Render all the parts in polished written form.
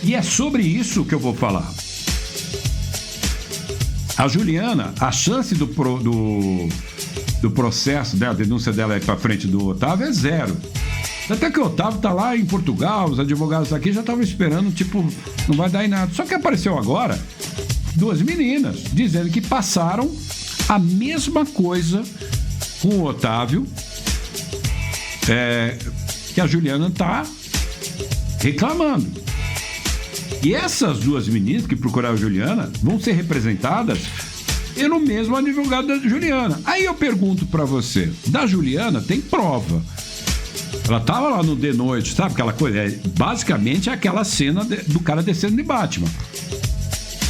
E é sobre isso que eu vou falar. A Juliana, a chance do processo dela, a denúncia dela ir para frente do Otávio é zero. Até que o Otávio tá lá em Portugal, os advogados aqui já estavam esperando, tipo, não vai dar em nada. Só que apareceu agora 2 meninas dizendo que passaram a mesma coisa com o Otávio, que a Juliana tá reclamando. E essas 2 meninas que procuraram a Juliana vão ser representadas pelo mesmo advogado da Juliana. Aí eu pergunto pra você, da Juliana tem prova. Ela tava lá no de noite, sabe aquela coisa? Basicamente é aquela cena do cara descendo de Batman,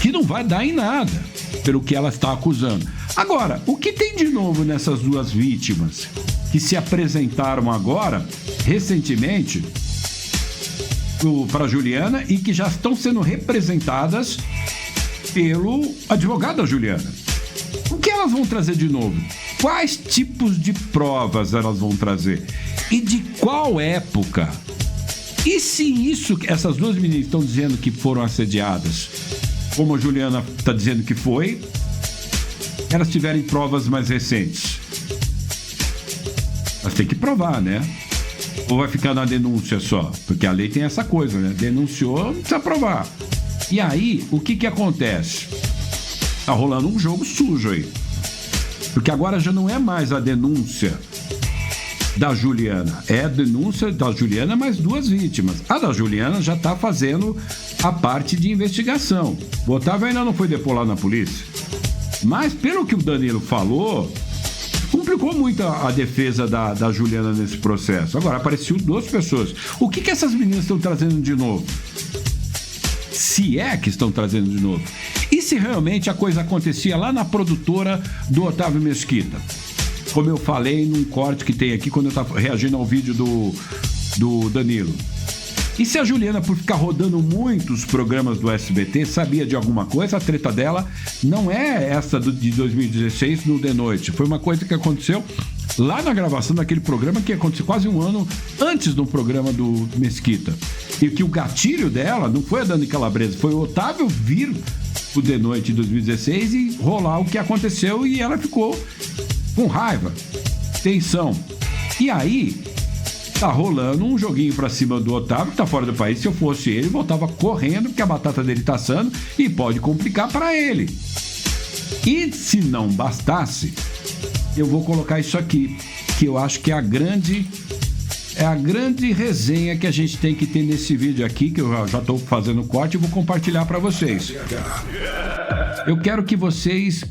que não vai dar em nada, pelo que ela está acusando. Agora, o que tem de novo nessas 2 vítimas que se apresentaram agora, recentemente, para Juliana e que já estão sendo representadas pelo advogado da Juliana? O que elas vão trazer de novo? Quais tipos de provas elas vão trazer? E de qual época? E se essas 2 meninas estão dizendo que foram assediadas, como a Juliana está dizendo que foi, elas tiverem provas mais recentes? Elas têm que provar, né? Ou vai ficar na denúncia só? Porque a lei tem essa coisa, né? Denunciou, não precisa provar. E aí, o que acontece? Tá rolando um jogo sujo aí. Porque agora já não é mais a denúncia da Juliana. É a denúncia da Juliana mais 2 vítimas. A da Juliana já tá fazendo a parte de investigação. O Otávio ainda não foi depor lá na polícia. Mas, pelo que o Danilo falou, complicou muito a defesa da Juliana nesse processo. Agora, apareceu 2 pessoas. O que essas meninas estão trazendo de novo? Se é que estão trazendo de novo. E se realmente a coisa acontecia lá na produtora do Otávio Mesquita? Como eu falei num corte que tem aqui quando eu estava reagindo ao vídeo do Danilo. E se a Juliana, por ficar rodando muitos programas do SBT, sabia de alguma coisa, a treta dela não é essa de 2016 no De Noite. Foi uma coisa que aconteceu lá na gravação daquele programa que aconteceu quase um ano antes do programa do Mesquita. E que o gatilho dela não foi a Dani Calabresa, foi o Otávio vir o De Noite em 2016 e rolar o que aconteceu e ela ficou com raiva, tensão. E aí tá rolando um joguinho pra cima do Otávio, que tá fora do país. Se eu fosse ele, voltava correndo, porque a batata dele tá assando e pode complicar pra ele. E se não bastasse, eu vou colocar isso aqui, que eu acho que é a grande resenha que a gente tem que ter nesse vídeo aqui, que eu já tô fazendo corte e vou compartilhar pra vocês. Eu quero que vocês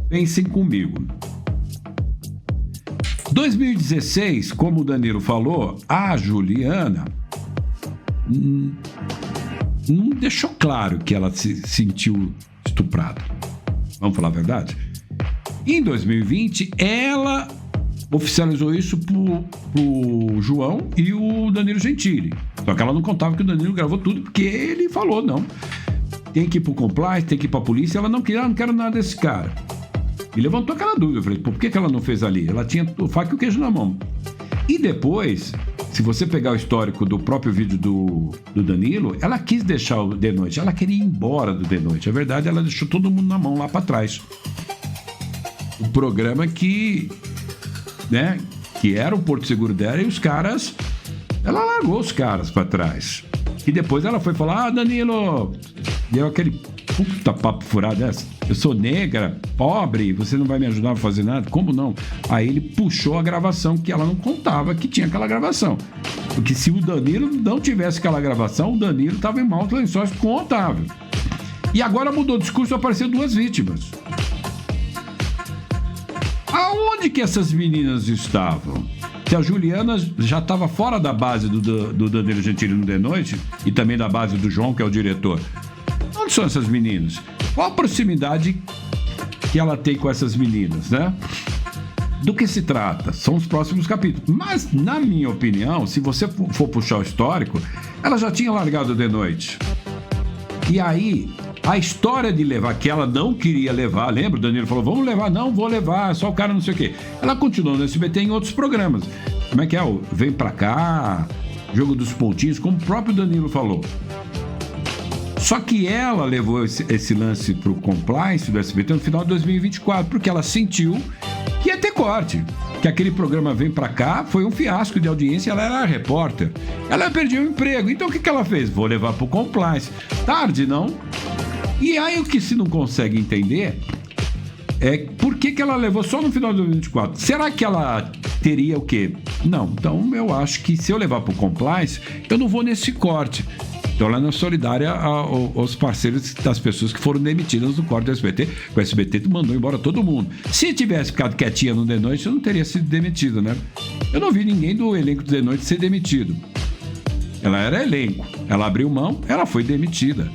pensem comigo. 2016, como o Danilo falou, a Juliana não deixou claro que ela se sentiu estuprada. Vamos falar a verdade? Em 2020, ela oficializou isso pro João e o Danilo Gentili. Só que ela não contava que o Danilo gravou tudo, porque ele falou, não. Tem que ir pro compliance, tem que ir pra polícia. Ela não queria, não quero nada desse cara. E levantou aquela dúvida. Eu falei, por que ela não fez ali? Ela tinha o faca e o queijo na mão. E depois, se você pegar o histórico do próprio vídeo do Danilo, ela quis deixar o De Noite. Ela queria ir embora do De Noite. A verdade, ela deixou todo mundo na mão lá pra trás. O programa que era o Porto Seguro dela, e os caras... Ela largou os caras pra trás. E depois ela foi falar, Danilo... Deu aquele puta papo furado dessa. Eu sou negra, pobre, você não vai me ajudar a fazer nada? Como não? Aí ele puxou a gravação, que ela não contava que tinha aquela gravação. Porque se o Danilo não tivesse aquela gravação, o Danilo estava em maus lençóis com o Otávio. E agora mudou o discurso e apareceu 2 vítimas. Aonde que essas meninas estavam? Se a Juliana já estava fora da base do Danilo Gentili no De Noite e também da base do João, que é o diretor. Onde são essas meninas? Qual a proximidade que ela tem com essas meninas, né? Do que se trata? São os próximos capítulos. Mas, na minha opinião, se você for puxar o histórico, ela já tinha largado o De Noite. E aí, a história de levar, que ela não queria levar, lembra? O Danilo falou, vamos levar, não vou levar, só o cara não sei o quê. Ela continuou no SBT em outros programas. Como é que é? O Vem Pra Cá, Jogo dos Pontinhos, como o próprio Danilo falou. Só que ela levou esse lance para o compliance do SBT no final de 2024, porque ela sentiu que ia ter corte, que aquele programa Vem Pra Cá foi um fiasco de audiência, ela era repórter, ela perdeu o emprego, então o que ela fez? Vou levar para o compliance. Tarde, não? E aí o que se não consegue entender é por que ela levou só no final de 2024. Será que ela teria o quê? Não, então eu acho que se eu levar para o compliance, eu não vou nesse corte. Então ela não é solidária aos parceiros das pessoas que foram demitidas do corte do SBT. O SBT mandou embora todo mundo. Se tivesse ficado quietinha no The Noite, eu não teria sido demitido, né? Eu não vi ninguém do elenco do The Noite ser demitido. Ela era elenco. Ela abriu mão, ela foi demitida.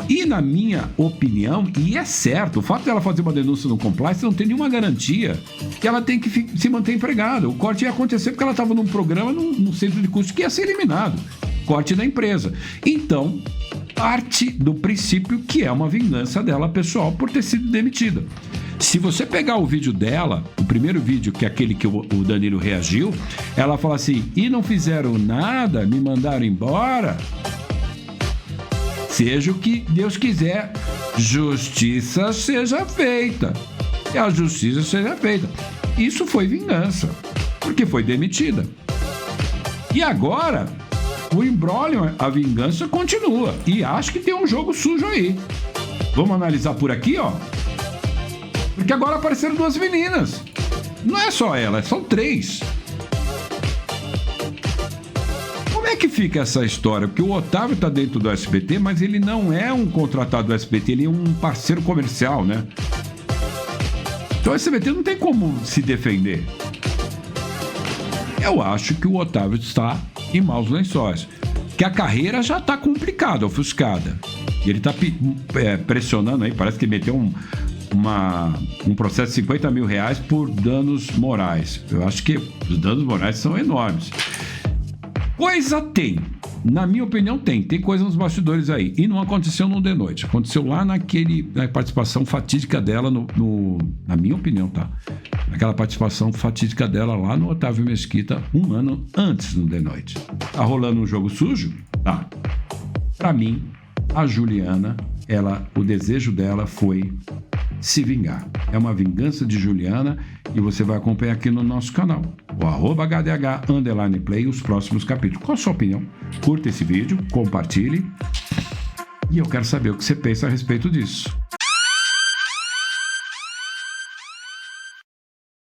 E na minha opinião, e é certo, o fato dela fazer uma denúncia no compliance não tem nenhuma garantia que ela tem que se manter empregada. O corte ia acontecer porque ela estava num programa, num centro de custo que ia ser eliminado. Corte da empresa. Então, parte do princípio que é uma vingança dela pessoal por ter sido demitida. Se você pegar o vídeo dela, o primeiro vídeo, que é aquele que o Danilo reagiu, ela fala assim, e não fizeram nada, me mandaram embora. Seja o que Deus quiser, justiça seja feita. E a justiça seja feita. Isso foi vingança, porque foi demitida. E agora, o imbróglio, a vingança continua. E acho que tem um jogo sujo aí. Vamos analisar por aqui, ó. Porque agora apareceram 2 meninas. Não é só ela, são 3. Como é que fica essa história? Porque o Otávio está dentro do SBT, mas ele não é um contratado do SBT, ele é um parceiro comercial, né? Então o SBT não tem como se defender. Eu acho que o Otávio está em maus lençóis. Que a carreira já está complicada, ofuscada. E ele está pressionando aí, parece que meteu um processo de 50 mil reais por danos morais. Eu acho que os danos morais são enormes. Coisa tem. Na minha opinião, tem coisa nos bastidores aí. E não aconteceu no The Noite. Aconteceu lá na participação fatídica dela na minha opinião, tá? Naquela participação fatídica dela lá no Otávio Mesquita, um ano antes no The Noite. Tá rolando um jogo sujo? Tá. Pra mim, a Juliana, o desejo dela foi se vingar. É uma vingança de Juliana e você vai acompanhar aqui no nosso canal, o @HDH_Play, os próximos capítulos. Qual a sua opinião? Curta esse vídeo, compartilhe e eu quero saber o que você pensa a respeito disso.